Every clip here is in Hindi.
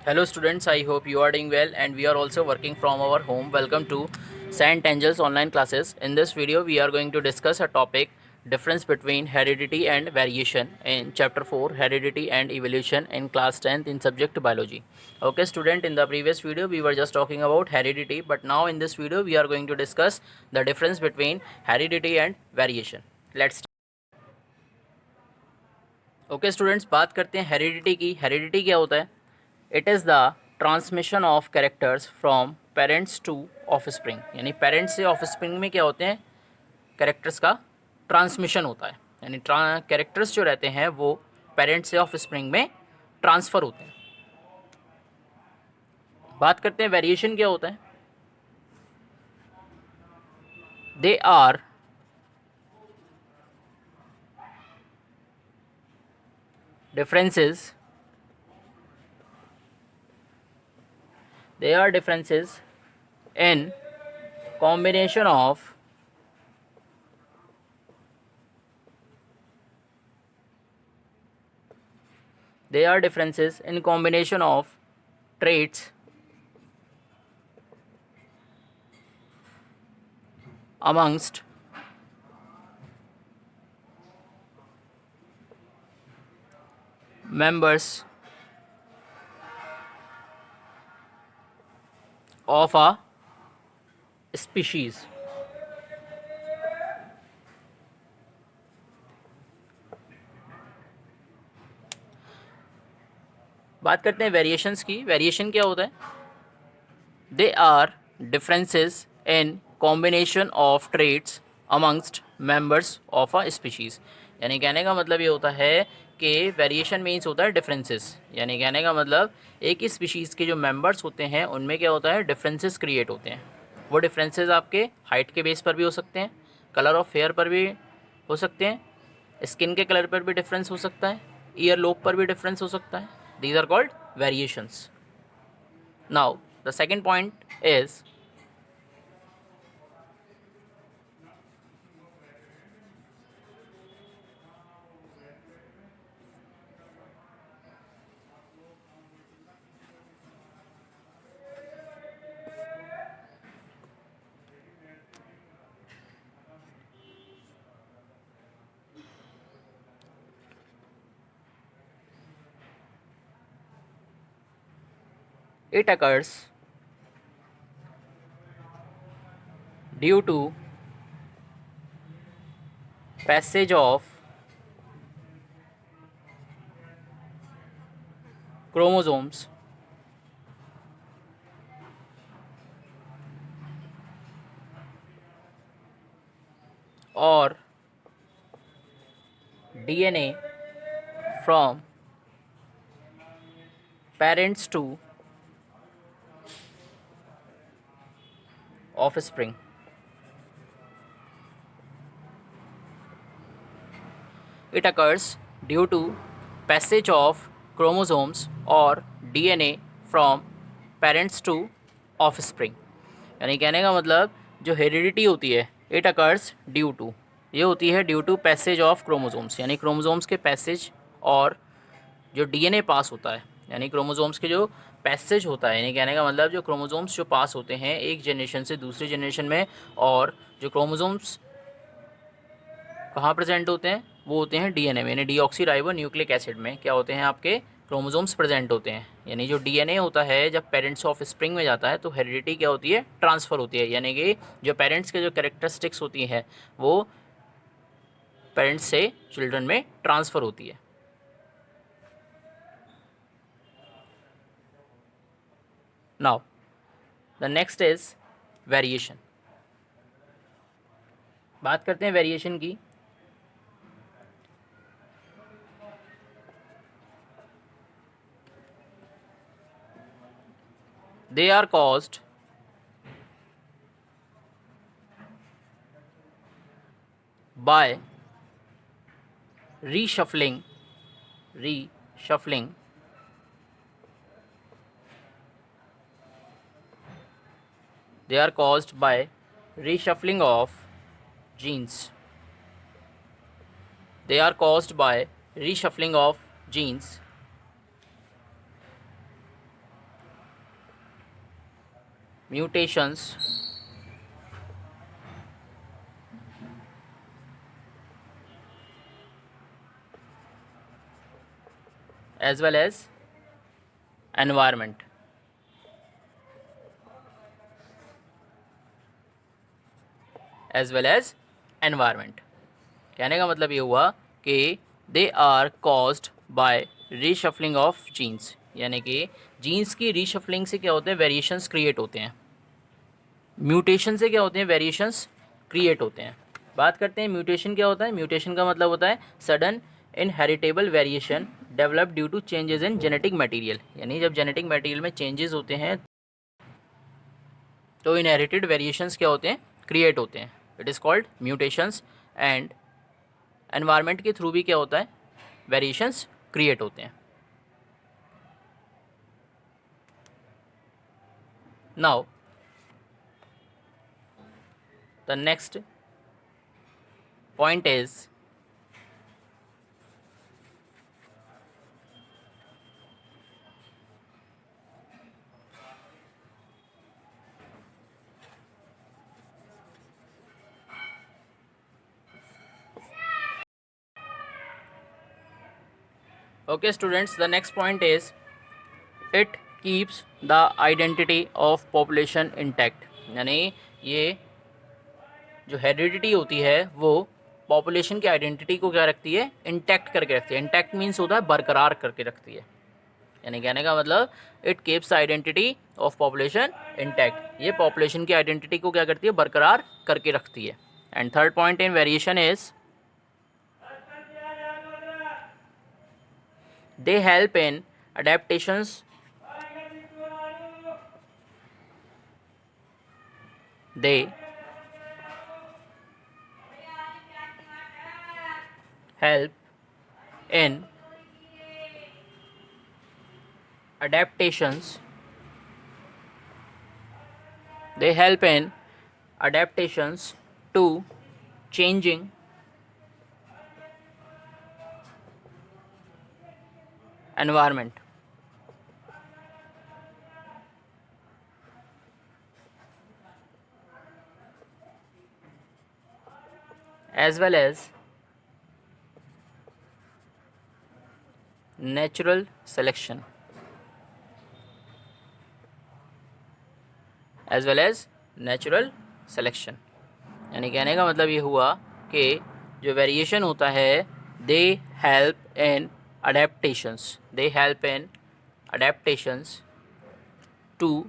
Hello students, I hope you are doing well and we are also working from our home. Welcome to Saint Angels online classes. In this video we are going to discuss a topic difference between heredity and variation in chapter 4 heredity and evolution in class 10th in subject biology. Okay student, in the previous video we were just talking about heredity, but now in this video we are going to discuss the difference between heredity and variation. Let's start. Okay students, बात करते हैं हेरिडिटी की. हेरिडिटी क्या होता है? It is the transmission of characters from parents to offspring. यानी पेरेंट्स से ऑफस्प्रिंग में क्या होते हैं? कैरेक्टर्स का ट्रांसमिशन होता है. यानी कैरेक्टर्स जो रहते हैं वो पेरेंट्स से ऑफस्प्रिंग में ट्रांसफ़र होते हैं. बात करते हैं वेरिएशन क्या होता है. They are differences in combination of traits amongst members of a species. बात करते हैं वेरिएशंस की. वेरिएशन क्या होता है? They are differences in combination of traits amongst members of a species. यानी कहने का मतलब ये होता है कि वेरिएशन मीन्स होता है डिफरेंसेस. यानी कहने का मतलब एक ही स्पीशीज़ के जो मेंबर्स होते हैं उनमें क्या होता है? डिफरेंसेस क्रिएट होते हैं. वो डिफरेंसेस आपके हाइट के बेस पर भी हो सकते हैं, कलर ऑफ हेयर पर भी हो सकते हैं, स्किन के कलर पर भी डिफरेंस हो सकता है, ईयर लोब पर भी डिफरेंस हो सकता है. These are called variations. Now, the second point is it occurs due to passage of chromosomes or DNA from parents to offspring. It occurs due to passage of chromosomes or DNA from parents to offspring. यानी कहने का मतलब जो हेरिडिटी होती है इट अकर्स ड्यू टू, ये होती है due to passage of chromosomes. यानी क्रोमोसोम्स के पैसेज और जो डीएनए पास होता है. यानी क्रोमोसोम्स के जो पैसेज होता है, यानी कहने का मतलब जो क्रोमोसोम्स जो पास होते हैं एक जनरेशन से दूसरी जनरेशन में, और जो क्रोमोसोम्स कहाँ प्रेजेंट होते हैं वो होते हैं डीएनए में. यानी डीऑक्सी राइबो न्यूक्लिक एसिड में क्या होते हैं? आपके क्रोमोसोम्स प्रेजेंट होते हैं. यानी जो डीएनए होता है जब पेरेंट्स ऑफ स्प्रिंग में जाता है तो हेरिडिटी क्या होती है? ट्रांसफ़र होती है. यानी कि जो पेरेंट्स के जो कैरेक्टरिस्टिक्स होती हैं वो पेरेंट्स से चिल्ड्रन में ट्रांसफ़र होती है. Now the next is variation. बात करते हैं वेरिएशन की. They are caused by reshuffling they are caused by reshuffling of genes. They are caused by reshuffling of genes mutations as well as environment. As well as environment. कहने का मतलब ये हुआ कि they are caused by reshuffling of genes, यानी कि जीन्स की रीशफलिंग से क्या होते हैं, वेरिएशंस क्रिएट होते हैं। म्यूटेशन से क्या होते हैं, वेरिएशंस क्रिएट होते हैं। बात करते हैं म्यूटेशन क्या होता है। म्यूटेशन का मतलब होता है sudden inheritable variation develop due to changes in genetic material, यानी जब जेनेटिक मटेरियल में चेंजेस होते हैं तो इनहेरिटेड वेरिएशंस क्या होते हैं, क्रिएट होते हैं। It is called mutations. And environment के थ्रू भी क्या होता है, वेरिएशंस क्रिएट होते हैं। Now the next point is okay students, the next point is it keeps the identity of population intact, यानी ये जो हेरिडिटी होती है वो पॉपुलेशन की आइडेंटिटी को क्या रखती है, इंटैक्ट करके रखती है। इंटैक्ट मीन्स होता है बरकरार करके रखती है, यानी कहने का मतलब it keeps identity of population intact, ये पॉपुलेशन की आइडेंटिटी को क्या करती है, बरकरार करके रखती है। And third point in variation is they help in adaptations they help in adaptations they help in adaptations to changing environment as well as natural selection as well as natural selection। यानी कहने का मतलब ये हुआ कि जो वेरिएशन होता है they help in adaptations they help in adaptations to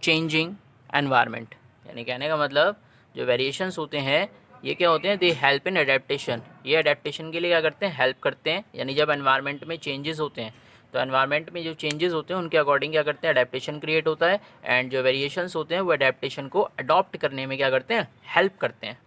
changing environment, यानी कहने का मतलब जो वेरिएशंस होते हैं ये क्या होते हैं, दे हेल्प इन अडेप्टेशन, ये अडेप्टेशन के लिए क्या करते हैं, हेल्प करते हैं। यानी जब एनवायरनमेंट में चेंजेस होते हैं तो एनवायरनमेंट में जो चेंजेस होते हैं उनके अकॉर्डिंग क्या करते हैं, अडेप्टेशन क्रिएट होता है। एंड जो वेरिएशंस होते हैं वो अडेप्टेशन को अडॉप्ट करने में क्या करते हैं, हेल्प करते हैं।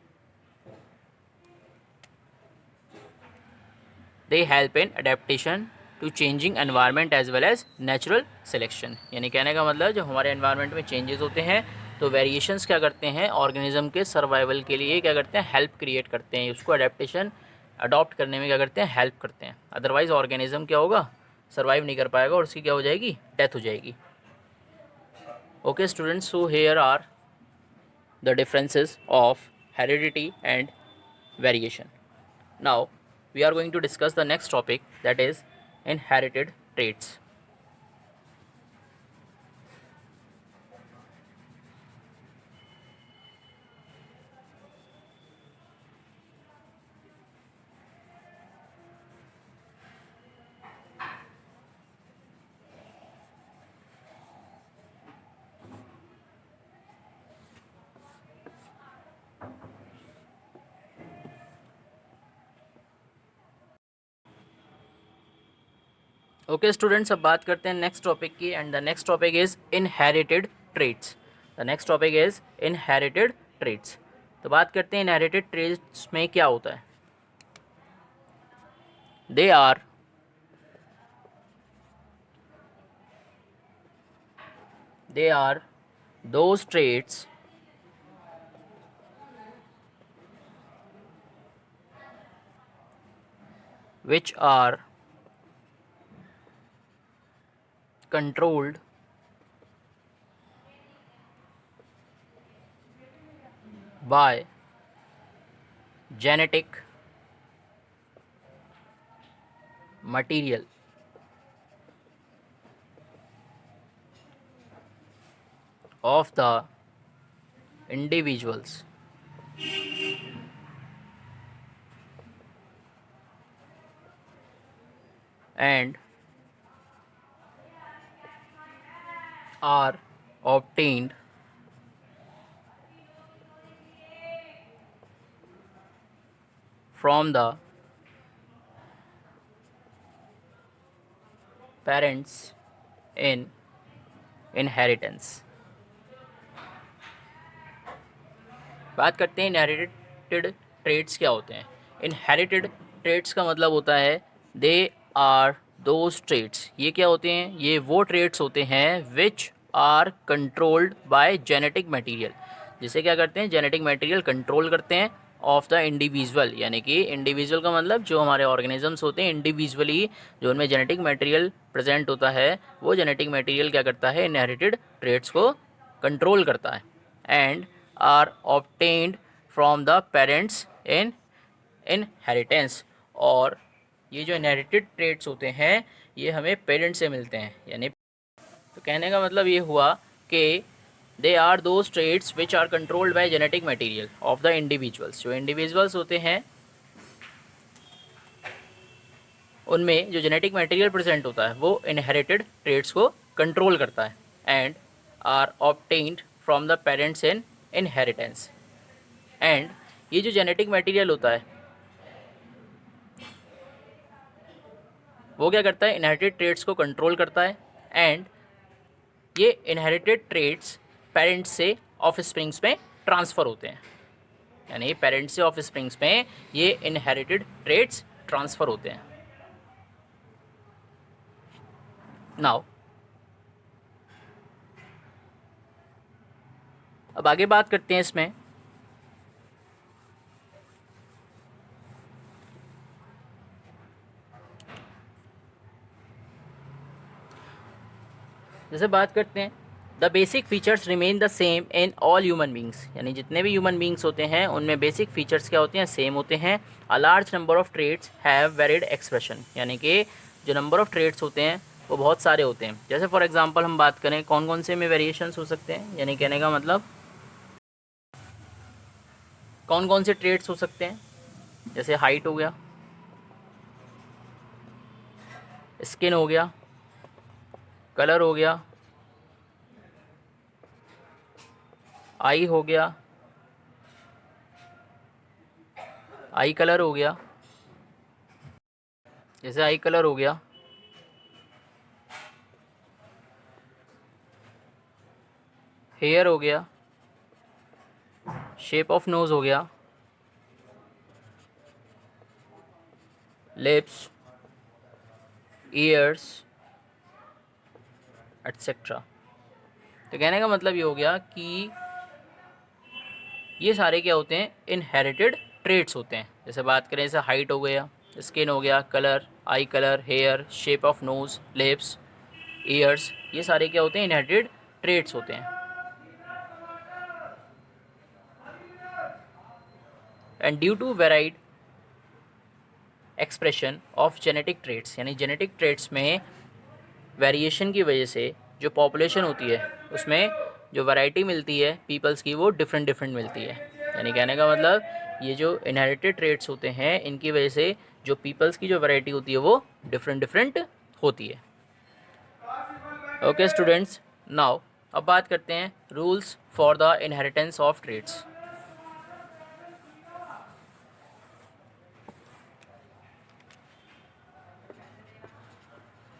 They help in adaptation to changing environment as well as natural selection, यानी कहने का मतलब जब हमारे एनवायरनमेंट में चेंजेस होते हैं तो वेरिएशंस क्या करते हैं, ऑर्गेनिज्म के सर्वाइवल के लिए क्या करते हैं, हेल्प क्रिएट करते हैं, उसको अडेप्टेशन अडॉप्ट करने में क्या करते हैं, हेल्प करते हैं। अदरवाइज ऑर्गेनिज्म क्या होगा, सर्वाइव नहीं कर पाएगा और उसकी क्या हो जाएगी, डेथ हो जाएगी। Okay students, so here are the differences of heredity and variation. Now we are going to discuss the next topic, that is inherited traits. Okay students, अब बात करते हैं नेक्स्ट टॉपिक की, and the next topic is inherited traits. The next topic is inherited traits. तो बात करते हैं इनहेरिटेड ट्रेट्स में क्या होता है। They are those traits which are controlled by genetic material of the individuals and are obtained from the parents in inheritance। बात करते हैं इनहेरिटेड ट्रेड्स क्या होते हैं। इनहेरिटेड ट्रेड्स का मतलब होता है दे आर दोज ट्रेड्स, ये क्या होते हैं, ये वो ट्रेड्स होते हैं which are controlled by genetic material, जिसे क्या करते हैं, जेनेटिक मटेरियल कंट्रोल करते हैं ऑफ द इंडिविजुअल, यानी कि इंडिविजुअल का मतलब जो हमारे ऑर्गेनिजम्स होते हैं इंडिविजुअली जो उनमें जेनेटिक मटेरियल प्रेजेंट होता है, वो जेनेटिक मटेरियल क्या करता है, इनहेरिटेड ट्रेड्स को कंट्रोल करता है। And are obtained from the parents in inheritance, और ये जो इनहेरिटेड ट्रेड्स होते हैं ये हमें पेरेंट्स से मिलते हैं। यानी तो कहने का मतलब ये हुआ कि they are those traits which are controlled by genetic material of the individuals, जो इंडिविजुअल्स होते हैं उनमें जो जेनेटिक मटेरियल प्रेजेंट होता है वो इनहेरिटेड ट्रेड्स को कंट्रोल करता है। And are obtained from the parents in inheritance, and ये जो जेनेटिक मटेरियल होता है वो क्या करता है, इनहेरिटेड ट्रेड्स को कंट्रोल करता है। एंड ये इनहेरिटेड ट्रेड्स पेरेंट्स से ऑफ स्प्रिंग्स में ट्रांसफ़र होते हैं, यानी पेरेंट्स से ऑफ स्प्रिंग्स में ये इनहेरिटेड ट्रेड्स ट्रांसफ़र होते हैं। नाउ अब आगे बात करते हैं इसमें जैसे बात करते हैं the basic features remain the same in all human beings, यानी जितने भी ह्यूमन बींग्स होते हैं उनमें बेसिक फीचर्स क्या होते हैं, सेम होते हैं। A large number of traits have varied expression, यानी कि जो नंबर ऑफ ट्रेड्स होते हैं वो बहुत सारे होते हैं। जैसे फॉर एग्जांपल हम बात करें कौन कौन से में वेरिएशंस हो सकते हैं, यानी कहने का मतलब कौन कौन से ट्रेड्स हो सकते हैं, जैसे हाइट हो गया, स्किन हो गया, कलर हो गया, आई हो गया, आई कलर हो गया, जैसे आई कलर हो गया, हेयर हो गया, शेप ऑफ नोज़ हो गया, लिप्स, ईयर्स एट्सेट्रा। तो कहने का मतलब ये हो गया कि ये सारे क्या होते हैं, इनहेरिटेड ट्रेड्स होते हैं। जैसे बात करें जैसे हाइट हो गया, स्किन हो गया, colour, eye colour, hair, shape of nose, lips, ears, ये सारे क्या होते हैं, इनहेरिटेड ट्रेड्स होते हैं। And due to varied expression of genetic traits, यानी जेनेटिक ट्रेड्स में वेरिएशन की वजह से जो पॉपुलेशन होती है उसमें जो वैरायटी मिलती है पीपल्स की वो डिफरेंट डिफरेंट मिलती है। यानी कहने का मतलब ये जो इनहेरिटेड ट्रेड्स होते हैं इनकी वजह से जो पीपल्स की जो वैरायटी होती है वो डिफरेंट डिफरेंट होती है। ओके स्टूडेंट्स, नाउ अब बात करते हैं rules for the inheritance of traits.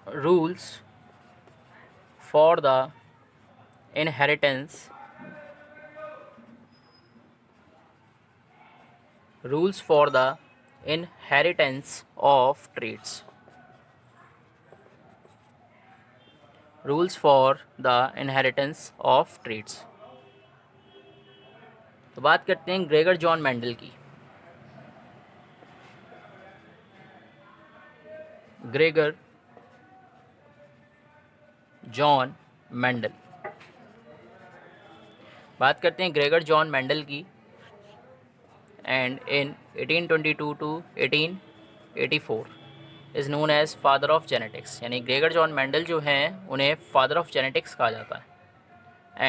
Rules for the inheritance rules for the inheritance of traits, rules for the inheritance of traits। तो बात करते हैं ग्रेगर जॉन मेंडल की। ग्रेगर जॉन मेंडल, बात करते हैं ग्रेगर जॉन मेंडल की। and in 1822 to 1884 is known as father of genetics, यानी ग्रेगर जॉन मेंडल जो हैं उन्हें फादर ऑफ जेनेटिक्स कहा जाता है।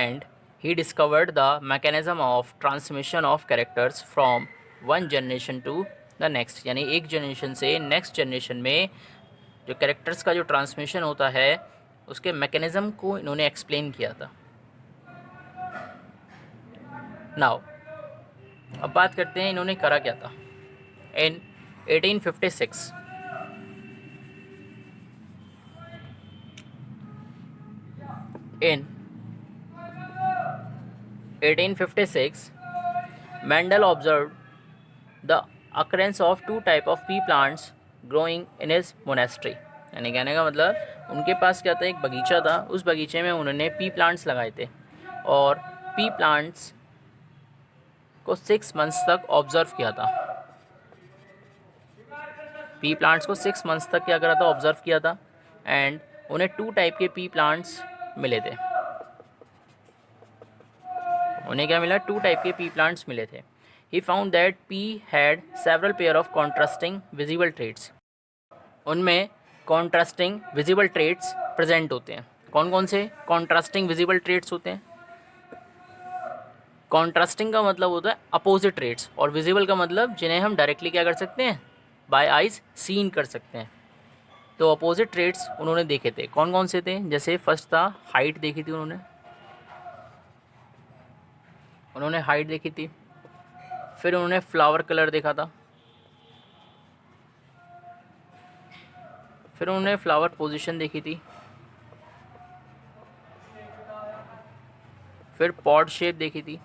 And he discovered the mechanism of transmission of characters from one generation to the next, यानी एक जनरेशन से नेक्स्ट जनरेशन में जो कैरेक्टर्स का जो ट्रांसमिशन होता है उसके मैकेनिज़्म को इन्होंने एक्सप्लेन किया था। नाउ अब बात करते हैं इन्होंने करा क्या था। इन 1856 Mendel observed the occurrence of two type of pea plants growing in his monastery, यानी कहने का मतलब उनके पास क्या था, एक बगीचा था, उस बगीचे में उन्होंने पी प्लांट्स लगाए थे और पी प्लांट्स को 6 मंथ्स तक ऑब्ज़र्व किया था। पी प्लांट्स को 6 मंथ्स तक क्या करा था, ऑब्ज़र्व किया था। एंड उन्हें 2 टाइप के पी प्लांट्स मिले थे। उन्हें क्या मिला, 2 टाइप के पी प्लांट्स मिले थे। He found that P had several pair of contrasting visible traits, उनमें कॉन्ट्रास्टिंग विजिबल ट्रेट्स प्रेजेंट होते हैं। कौन कौन से कॉन्ट्रास्टिंग विजिबल ट्रेट्स होते हैं? कॉन्ट्रास्टिंग का मतलब होता है अपोजिट ट्रेट्स, और विजिबल का मतलब जिन्हें हम डायरेक्टली क्या कर सकते हैं, बाय आइज सीन कर सकते हैं। तो अपोजिट ट्रेट्स उन्होंने देखे थे। कौन कौन से थे? जैसे फर्स्ट था हाइट देखी थी उन्होंने हाइट देखी थी। फिर उन्होंने फ्लावर कलर देखा था। फिर उन्होंने फ्लावर पोजीशन देखी थी। फिर पॉड शेप देखी थी।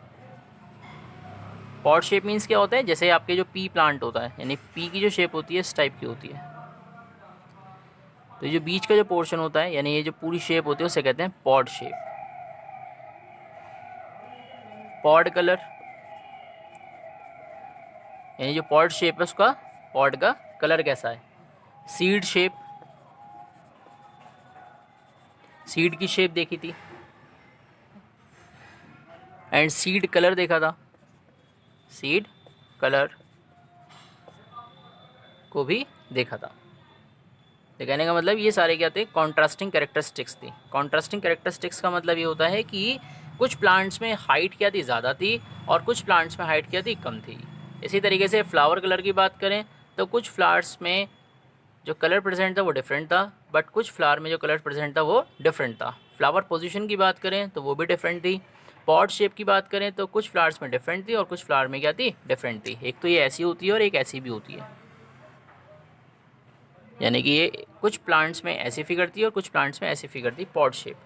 पॉड शेप मीन्स क्या होता है, जैसे आपके जो पी प्लांट होता है, यानी पी की जो शेप होती है इस टाइप की होती है। तो ये जो बीच का जो पोर्शन होता है, यानी ये जो पूरी शेप होती है उसे कहते हैं पॉड शेप। पॉड कलर, यानी जो पॉड शेप है उसका पॉड का कलर कैसा है। सीड शेप, सीड की शेप देखी थी। एंड सीड कलर देखा था, सीड कलर को भी देखा था। तो कहने का मतलब ये सारे क्या थे, कॉन्ट्रास्टिंग कैरेक्टरिस्टिक्स थी। कॉन्ट्रास्टिंग कैरेक्टरिस्टिक्स का मतलब ये होता है कि कुछ प्लांट्स में हाइट क्या थी, ज़्यादा थी, और कुछ प्लांट्स में हाइट क्या थी, कम थी। इसी तरीके से फ्लावर कलर की बात करें तो कुछ फ्लावर्स में जो कलर प्रेजेंट था वो डिफरेंट था, बट कुछ फ्लावर में जो कलर प्रेजेंट था वो डिफरेंट था। फ्लावर पोजीशन की बात करें तो वो भी डिफरेंट थी। पॉट शेप की बात करें तो कुछ फ्लावर्स में डिफरेंट थी और कुछ फ्लावर में क्या थी, डिफरेंट थी। एक तो ये ऐसी होती है और एक ऐसी भी होती है, यानी कि ये कुछ प्लांट्स में ऐसी फिगर थी और कुछ प्लांट्स में ऐसी फिगर थी, पॉड शेप।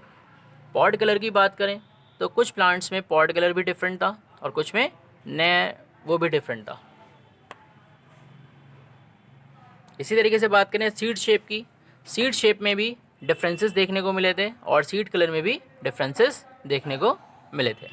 पॉड कलर की बात करें तो कुछ प्लांट्स में पॉड कलर भी डिफरेंट था और कुछ में वो भी डिफरेंट था। इसी तरीके से बात करें सीड शेप की, सीड शेप में भी डिफरेंसेस देखने को मिले थे और सीड कलर में भी डिफरेंसेस देखने को मिले थे।